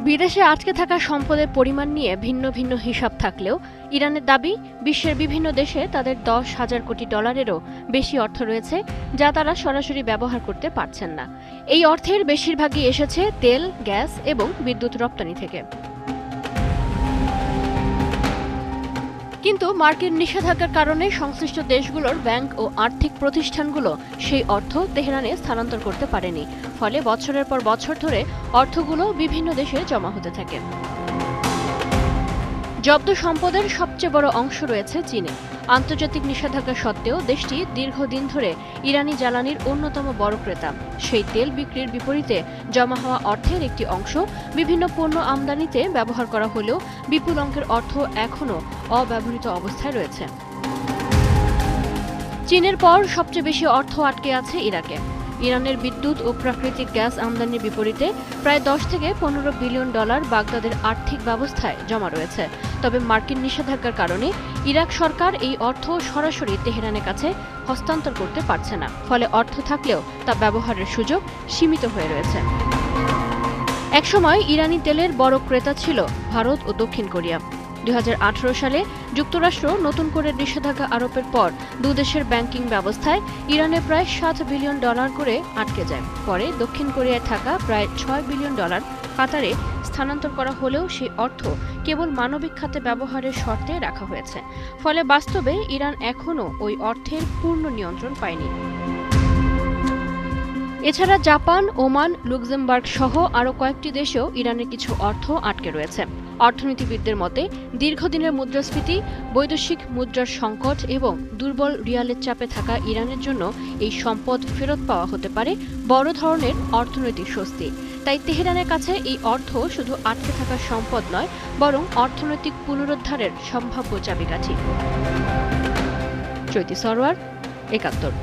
বিদেশে আটকে থাকা সম্পদের পরিমাণ নিয়ে ভিন্ন ভিন্ন হিসাব থাকলেও ইরানের দাবি, বিশ্বের বিভিন্ন দেশে তাদের 10,000 কোটি ডলারেরও বেশি অর্থ রয়েছে, যা তারা সরাসরি ব্যবহার করতে পারছেন না। এই অর্থের বেশিরভাগই এসেছে তেল, গ্যাস এবং বিদ্যুৎ রপ্তানি থেকে। কিন্তু মার্কিন নিষেধাজ্ঞার কারণে সংশ্লিষ্ট দেশগুলোর ব্যাংক ও আর্থিক প্রতিষ্ঠানগুলো সেই অর্থ তেহরানে স্থানান্তর করতে পারেনি। ফলে বছরের পর বছর ধরে অর্থগুলো বিভিন্ন দেশে জমা হতে থাকে। জব্দ সম্পদের সবচেয়ে বড় অংশ রয়েছে চীনে। আন্তর্জাতিক নিষেধাজ্ঞা সত্ত্বেও দেশটি দীর্ঘদিন ধরে ইরানি জ্বালানির অন্যতম বড় ক্রেতা। সেই তেল বিক্রির বিপরীতে জমা হওয়া অর্থের একটি অংশ বিভিন্ন পণ্য আমদানিতে ব্যবহার করা হলেও বিপুল অঙ্কের অর্থ এখনও অব্যবহৃত অবস্থায় রয়েছে। চীনের পর সবচেয়ে বেশি অর্থ আটকে আছে ইরাকে। ইরানের বিদ্যুৎ ও প্রাকৃতিক গ্যাস আমদানির বিপরীতে প্রায় 10 থেকে 15 বিলিয়ন ডলার বাগদাদের আর্থিক ব্যবস্থায় জমা রয়েছে। তবে মার্কিন নিষেধাজ্ঞার কারণে ইরাক সরকার এই অর্থ সরাসরি তেহরানের কাছে হস্তান্তর করতে পারছে না। ফলে অর্থ থাকলেও তা ব্যবহারের সুযোগ সীমিত হয়ে রয়েছে। একসময় ইরানি তেলের বড় ক্রেতা ছিল ভারত ও দক্ষিণ কোরিয়া। 2018 সালে যুক্তরাষ্ট্র নতুন করে নিষেধাজ্ঞা আরোপের পর দুদেশের ব্যাংকিং ব্যবস্থায় ইরানে প্রায় 7 বিলিয়ন ডলার করে আটকে যায়। পরে দক্ষিণ কোরিয়ায় থাকা প্রায় 6 বিলিয়ন ডলার কাতারে স্থানান্তর করা হলেও সেই অর্থ কেবল মানবিক খাতে ব্যবহারের শর্তে রাখা হয়েছে। ফলে বাস্তবে ইরান এখনও ওই অর্থের পূর্ণ নিয়ন্ত্রণ পায়নি। এছাড়া জাপান, ওমান, লুক্সেমবার্গ সহ আরও কয়েকটি দেশেও ইরানের কিছু অর্থ আটকে রয়েছে। অর্থনীতিবিদদের মতে দীর্ঘদিনের মুদ্রাস্ফীতি, বৈদেশিক মুদ্রার সংকট এবং দুর্বল রিয়ালের চাপে থাকা ইরানের জন্য এই সম্পদ ফেরত পাওয়া হতে পারে বড় ধরনের অর্থনৈতিক স্বস্তি। তাই তেহরানের কাছে এই অর্থ শুধু আটকে থাকা সম্পদ নয়, বরং অর্থনৈতিক পুনরুদ্ধারের সম্ভাব্য চাবিকাঠি। চৈতি সরোয়ার, ৭১।